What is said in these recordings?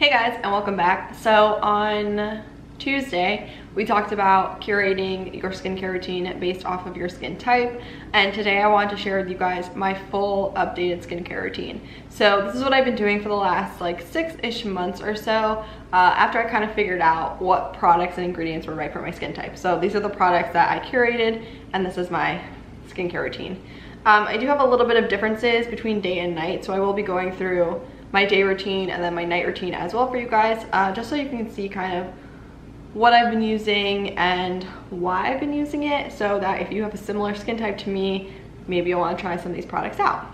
Hey guys, and welcome back. So on Tuesday, we talked about curating your skincare routine based off of your skin type, and today I wanted to share with you guys my full updated skincare routine. So this is what I've been doing for the last like 6-ish months or so, after I kind of figured out what products and ingredients were right for my skin type. So these are the products that I curated, and this is my skincare routine. I do have a little bit of differences between day and night, so I will be going through my day routine and then my night routine as well for you guys, just so you can see kind of what I've been using and why I've been using it, so that if you have a similar skin type to me, maybe you'll want to try some of these products out.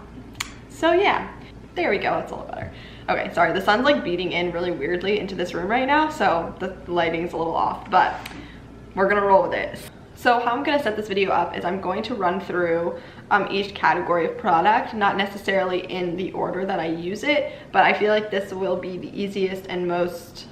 So yeah, there we go, that's a little better. Okay, sorry, the sun's like beating in really weirdly into this room right now, so the lighting's a little off, but we're gonna roll with it. So how I'm gonna set this video up is I'm going to run through each category of product, not necessarily in the order that I use it, but I feel like this will be the easiest and most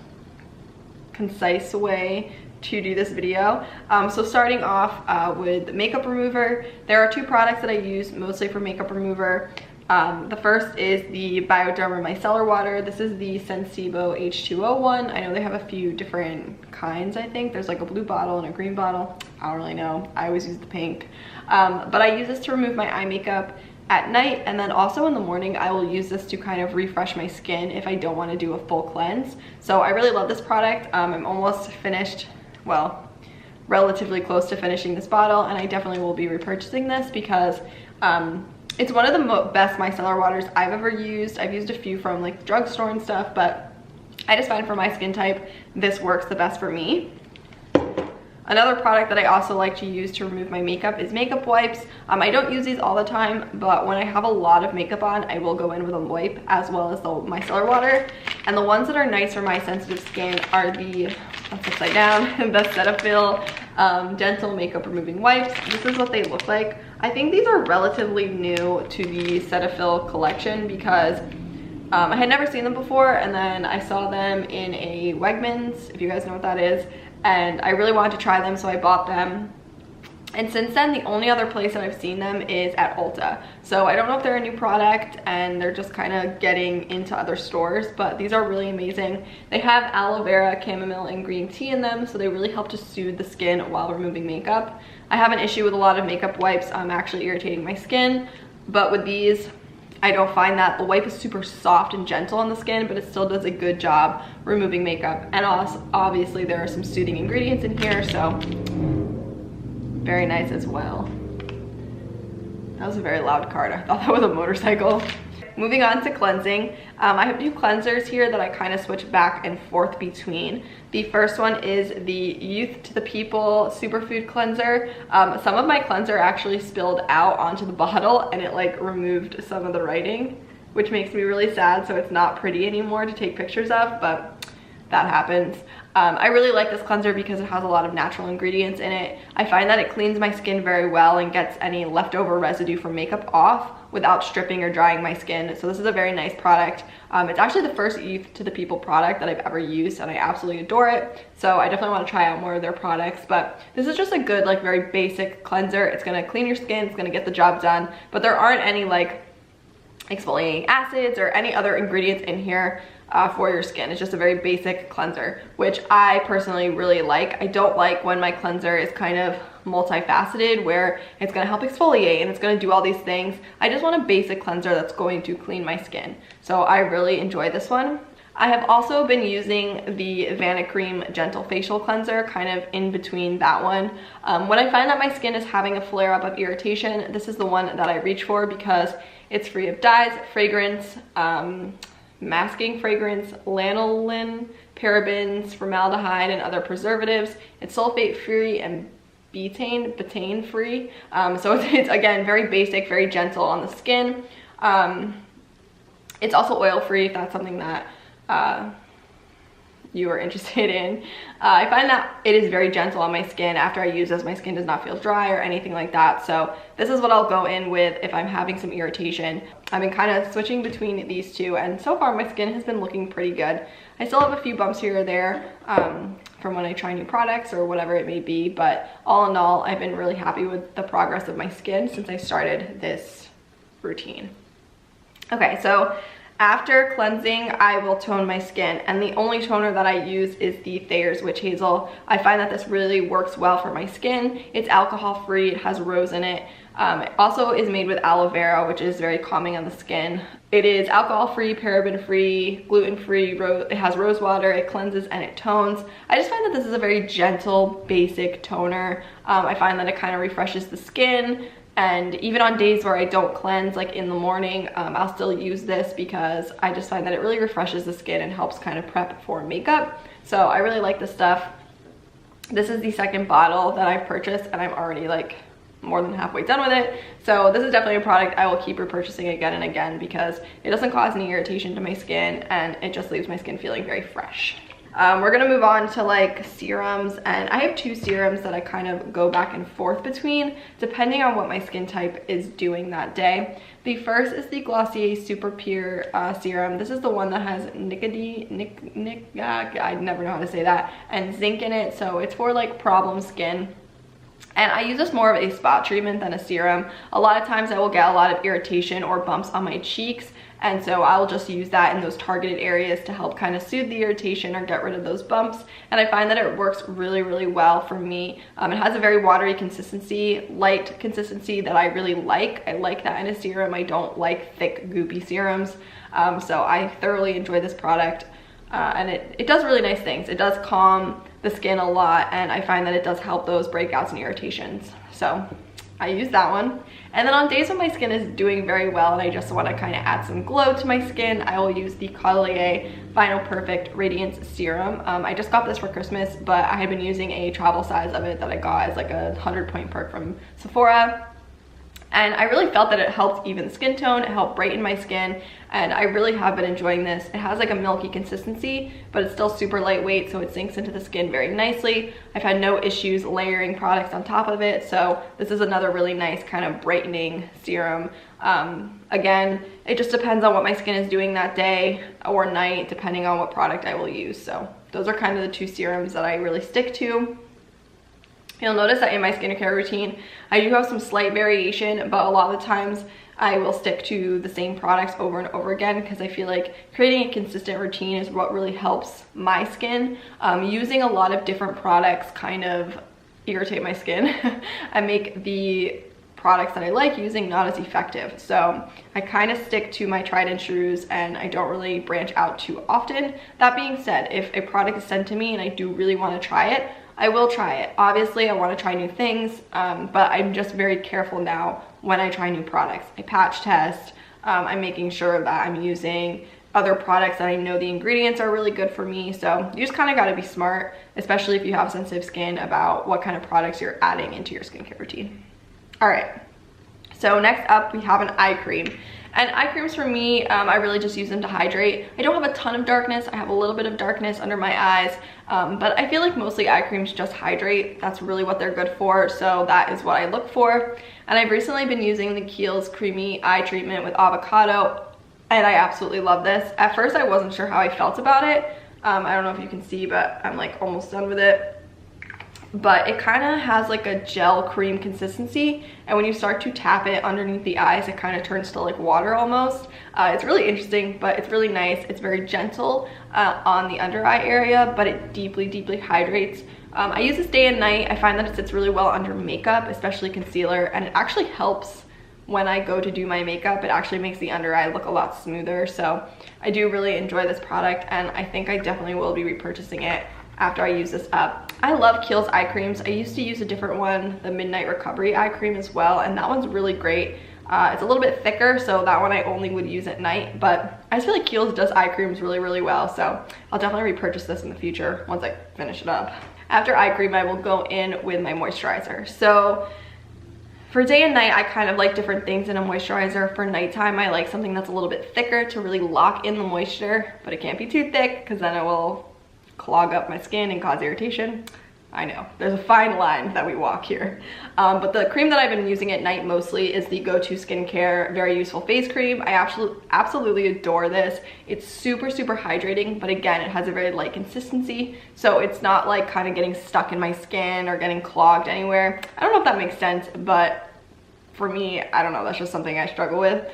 concise way to do this video. So starting off with makeup remover, there are two products that I use mostly for makeup remover. The first is the Bioderma Micellar Water. This is the Sensebo H2O one. I know they have a few different kinds, I think. There's like a blue bottle and a green bottle. I don't really know. I always use the pink. But I use this to remove my eye makeup at night, and then also in the morning I will use this to kind of refresh my skin if I don't want to do a full cleanse. So I really love this product. I'm almost finished, well, relatively close to finishing this bottle, and I definitely will be repurchasing this because it's one of the best micellar waters I've ever used. I've used a few from like the drugstore and stuff, but I just find for my skin type, this works the best for me. Another product that I also like to use to remove my makeup is makeup wipes. I don't use these all the time, but when I have a lot of makeup on, I will go in with a wipe as well as the micellar water. And the ones that are nice for my sensitive skin are the, that's upside down, the Cetaphil Gentle Makeup Removing Wipes. This is what they look like. I think these are relatively new to the Cetaphil collection because I had never seen them before, and then I saw them in a Wegmans, if you guys know what that is, and I really wanted to try them, so I bought them. And since then, the only other place that I've seen them is at Ulta. So I don't know if they're a new product and they're just kind of getting into other stores, but these are really amazing. They have aloe vera, chamomile, and green tea in them, so they really help to soothe the skin while removing makeup. I have an issue with a lot of makeup wipes actually irritating my skin, but with these, I don't find that. The wipe is super soft and gentle on the skin, but it still does a good job removing makeup. And also, obviously there are some soothing ingredients in here, so very nice as well. That was a very loud cart. I thought that was a motorcycle. Moving on to cleansing, I have two cleansers here that I kind of switch back and forth between. The first one is the Youth to the People Superfood Cleanser. Some of my cleanser actually spilled out onto the bottle and it like removed some of the writing, which makes me really sad, so it's not pretty anymore to take pictures of, but that happens. I really like this cleanser because it has a lot of natural ingredients in it. I find that it cleans my skin very well and gets any leftover residue from makeup off without stripping or drying my skin. So this is a very nice product. It's actually the first Youth to the People product that I've ever used, and I absolutely adore it. So I definitely want to try out more of their products, but this is just a good, like, very basic cleanser. It's gonna clean your skin, it's gonna get the job done, but there aren't any like exfoliating acids or any other ingredients in here for your skin. It's just a very basic cleanser, which I personally really like. I don't like when my cleanser is kind of multifaceted, where it's gonna help exfoliate and it's gonna do all these things. I just want a basic cleanser that's going to clean my skin. So I really enjoy this one. I have also been using the Vanicream Gentle Facial Cleanser kind of in between that one. When I find that my skin is having a flare-up of irritation, this is the one that I reach for because it's free of dyes, fragrance, masking fragrance, lanolin, parabens, formaldehyde, and other preservatives. It's sulfate free and betaine free. So it's again very basic, very gentle on the skin. It's also oil free if that's something that you are interested in. I find that it is very gentle on my skin. After I use this, my skin does not feel dry or anything like that. So this is what I'll go in with if I'm having some irritation. I've been kind of switching between these two, and so far my skin has been looking pretty good. I still have a few bumps here or there from when I try new products or whatever it may be, but all in all, I've been really happy with the progress of my skin since I started this routine. Okay, so After cleansing, I will tone my skin, and the only toner that I use is the Thayer's Witch Hazel. I find that this really works well for my skin. It's alcohol free, it has rose in it. It also is made with aloe vera, which is very calming on the skin. It is alcohol free, paraben free, gluten free, it has rose water, it cleanses and it tones. I just find that this is a very gentle, basic toner. I find that it kind of refreshes the skin. And even on days where I don't cleanse, like in the morning, I'll still use this because I just find that it really refreshes the skin and helps kind of prep for makeup. So I really like this stuff. This is the second bottle that I've purchased, and I'm already like more than halfway done with it. So this is definitely a product I will keep repurchasing again and again because it doesn't cause any irritation to my skin, and it just leaves my skin feeling very fresh. We're gonna move on to like serums, and I have two serums that I kind of go back and forth between depending on what my skin type is doing that day. The first is the Glossier Super Pure serum. This is the one that has I never know how to say that, and zinc in it, so it's for like problem skin. And I use this more of a spot treatment than a serum. A lot of times I will get a lot of irritation or bumps on my cheeks, and so I'll just use that in those targeted areas to help kind of soothe the irritation or get rid of those bumps. And I find that it works really, really well for me. It has a very watery consistency, light consistency that I really like. I like that in a serum. I don't like thick, goopy serums. So I thoroughly enjoy this product. And it does really nice things. It does calm the skin a lot, and I find that it does help those breakouts and irritations. So I use that one. And then on days when my skin is doing very well and I just want to kind of add some glow to my skin, I will use the Caudalie Final Perfect Radiance Serum. I just got this for Christmas, but I had been using a travel size of it that I got as like a 100-point perk from Sephora. And I really felt that it helped even skin tone, it helped brighten my skin, and I really have been enjoying this. It has like a milky consistency, but it's still super lightweight, so it sinks into the skin very nicely. I've had no issues layering products on top of it, so this is another really nice kind of brightening serum. Again, it just depends on what my skin is doing that day or night, depending on what product I will use. So those are kind of the two serums that I really stick to. You'll notice that in my skincare routine, I do have some slight variation, but a lot of the times I will stick to the same products over and over again because I feel like creating a consistent routine is what really helps my skin. Using a lot of different products kind of irritate my skin and make the products that I like using not as effective. So I kind of stick to my tried and trues, and I don't really branch out too often. That being said, if a product is sent to me and I do really want to try it, I will try it. Obviously, I want to try new things, but I'm just very careful now when I try new products. I patch test. I'm making sure that I'm using other products that I know the ingredients are really good for me. So you just kind of got to be smart, especially if you have sensitive skin, about what kind of products you're adding into your skincare routine. All right, so next up we have an eye cream. And eye creams for me, I really just use them to hydrate. I don't have a ton of darkness. I have a little bit of darkness under my eyes, but I feel like mostly eye creams just hydrate. That's really what they're good for, so that is what I look for. And I've recently been using the Kiehl's Creamy Eye Treatment with Avocado, and I absolutely love this. At first, I wasn't sure how I felt about it. I don't know if you can see, but I'm like almost done with it. But it kind of has like a gel cream consistency, and when you start to tap it underneath the eyes, it kind of turns to like water almost. It's really interesting, but it's really nice. It's very gentle on the under eye area, but it deeply, deeply hydrates. I use this day and night. I find that it sits really well under makeup, especially concealer, and it actually helps when I go to do my makeup. It actually makes the under eye look a lot smoother. So I do really enjoy this product, and I think I definitely will be repurchasing it after I use this up. I love Kiehl's eye creams. I used to use a different one, the Midnight Recovery eye cream as well, and that one's really great. It's a little bit thicker, so that one I only would use at night, but I just feel like Kiehl's does eye creams really, really well, so I'll definitely repurchase this in the future once I finish it up. After eye cream, I will go in with my moisturizer. So for day and night, I kind of like different things in a moisturizer. For nighttime, I like something that's a little bit thicker to really lock in the moisture, but it can't be too thick because then it will clog up my skin and cause irritation. I know, there's a fine line that we walk here. But the cream that I've been using at night mostly is the Go-To Skincare Very Useful Face Cream. I absolutely adore this. It's super, super hydrating, but again, it has a very light consistency, so it's not like kind of getting stuck in my skin or getting clogged anywhere. I don't know if that makes sense, but for me, I don't know, that's just something I struggle with.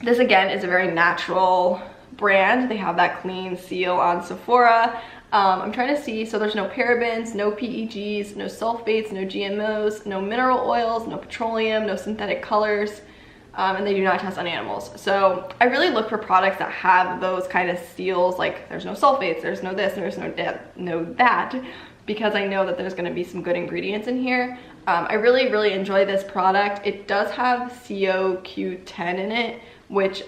This again is a very natural brand. They have that clean seal on Sephora. I'm trying to see, so there's no parabens, no PEGs, no sulfates, no GMOs, no mineral oils, no petroleum, no synthetic colors, and they do not test on animals. So I really look for products that have those kind of seals, like there's no sulfates, there's no this, there's no that, because I know that there's going to be some good ingredients in here. I really enjoy this product. It does have CoQ10 in it, which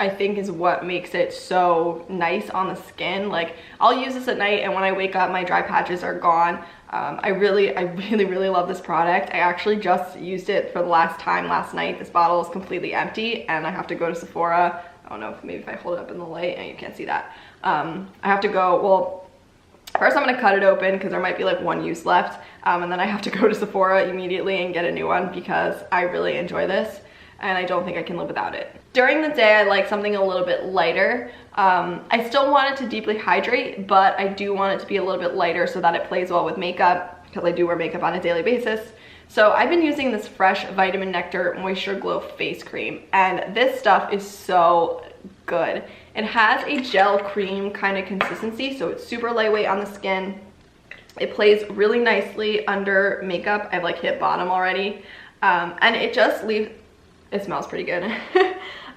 I think is what makes it so nice on the skin. Like, I'll use this at night, and when I wake up, my dry patches are gone. I really love this product. I actually just used it for the last time last night. This bottle is completely empty, and I have to go to Sephora. I don't know, maybe if I hold it up in the light, and you can't see that. I have to go, well, first I'm gonna cut it open because there might be like one use left, and then I have to go to Sephora immediately and get a new one because I really enjoy this, and I don't think I can live without it. During the day, I like something a little bit lighter. I still want it to deeply hydrate, but I do want it to be a little bit lighter so that it plays well with makeup, because I do wear makeup on a daily basis. So I've been using this Fresh Vitamin Nectar Moisture Glow Face Cream, and this stuff is so good. It has a gel cream kind of consistency, so it's super lightweight on the skin. It plays really nicely under makeup. I've like hit bottom already, and it just leaves, it smells pretty good.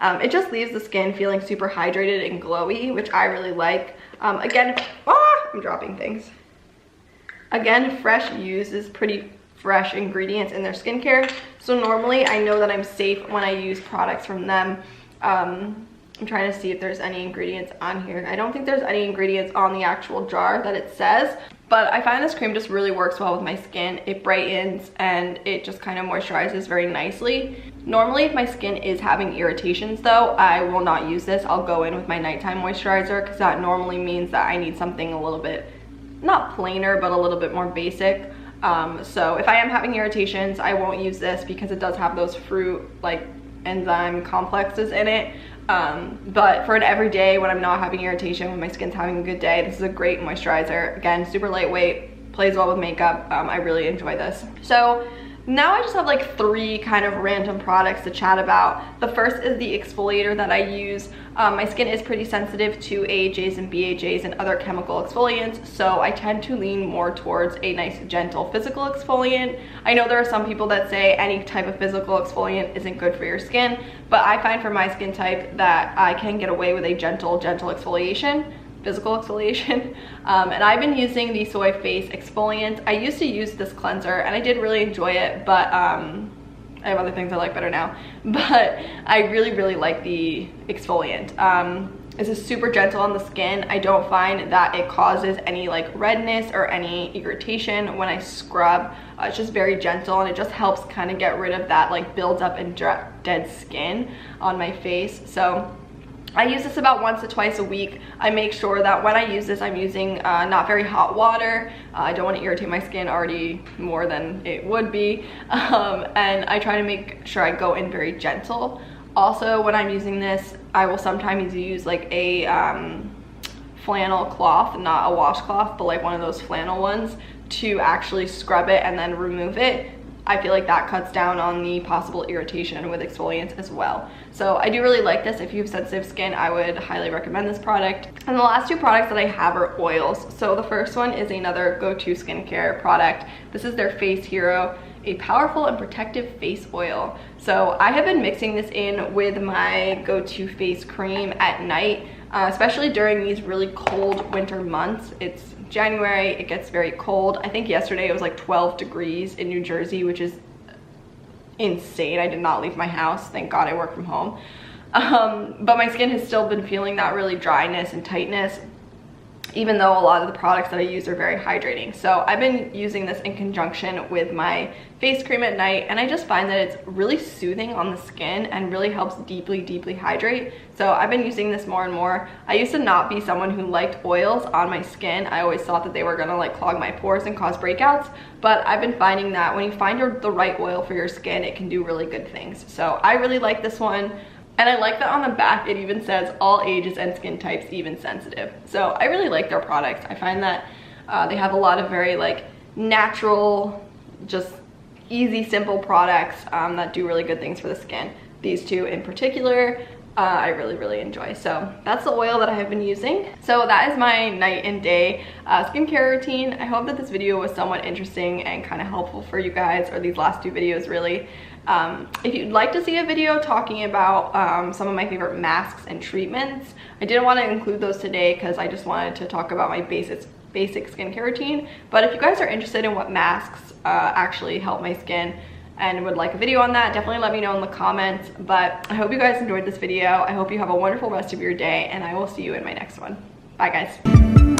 It just leaves the skin feeling super hydrated and glowy, which I really like. Again, I'm dropping things. Again, Fresh uses pretty fresh ingredients in their skincare, so normally I know that I'm safe when I use products from them. I'm trying to see if there's any ingredients on here. I don't think there's any ingredients on the actual jar that it says, but I find this cream just really works well with my skin. It brightens and it just kind of moisturizes very nicely. Normally, if my skin is having irritations though, I will not use this. I'll go in with my nighttime moisturizer, because that normally means that I need something a little bit, not plainer, but a little bit more basic. So if I am having irritations, I won't use this because it does have those fruit like enzyme complexes in it. But for an everyday, when I'm not having irritation, when my skin's having a good day, this is a great moisturizer. Again, super lightweight, plays well with makeup. I really enjoy this. So now I just have like 3 kind of random products to chat about. The first is the exfoliator that I use. My skin is pretty sensitive to AHAs and BHAs and other chemical exfoliants, so I tend to lean more towards a nice gentle physical exfoliant. I know there are some people that say any type of physical exfoliant isn't good for your skin, but I find for my skin type that I can get away with a gentle exfoliation. Physical exfoliation. And I've been using the Soy Face exfoliant. I used to use this cleanser and I did really enjoy it, but I have other things I like better now, but I really like the exfoliant. This is super gentle on the skin. I don't find that it causes any like redness or any irritation when I scrub. It's just very gentle, and it just helps kind of get rid of that like builds up and dead skin on my face. So I use this about once to twice a week. I make sure that when I use this, I'm using not very hot water. I don't want to irritate my skin already more than it would be. And I try to make sure I go in very gentle. Also, when I'm using this, I will sometimes use like a flannel cloth, not a washcloth, but like one of those flannel ones, to actually scrub it and then remove it. I feel like that cuts down on the possible irritation with exfoliants as well. So I do really like this. If you have sensitive skin, I would highly recommend this product. And the last 2 products that I have are oils. So the first one is another go-to skincare product. This is their Face Hero, a powerful and protective face oil. So I have been mixing this in with my go-to face cream at night, especially during these really cold winter months. It's January, it gets very cold. I think yesterday it was like 12 degrees in New Jersey, which is insane. I did not leave my house. Thank God I work from home. But my skin has still been feeling that really dryness and tightness, even though a lot of the products that I use are very hydrating. So I've been using this in conjunction with my face cream at night, and I just find that it's really soothing on the skin and really helps deeply hydrate. So I've been using this more and more. I used to not be someone who liked oils on my skin. I always thought that they were gonna like clog my pores and cause breakouts, but I've been finding that when you find the right oil for your skin, it can do really good things. So I really like this one. And I like that on the back it even says all ages and skin types, even sensitive. So I really like their products. I find that they have a lot of very like natural, just easy, simple products that do really good things for the skin. these two in particular, I really enjoy. So that's the oil that I have been using. So that is my night and day skincare routine. I hope that this video was somewhat interesting and kind of helpful for you guys, or these last two videos really. If you'd like to see a video talking about some of my favorite masks and treatments, I didn't want to include those today because I just wanted to talk about my basic skincare routine. But if you guys are interested in what masks actually help my skin and would like a video on that, definitely let me know in the comments. But I hope you guys enjoyed this video. I hope you have a wonderful rest of your day, and I will see you in my next one. Bye guys.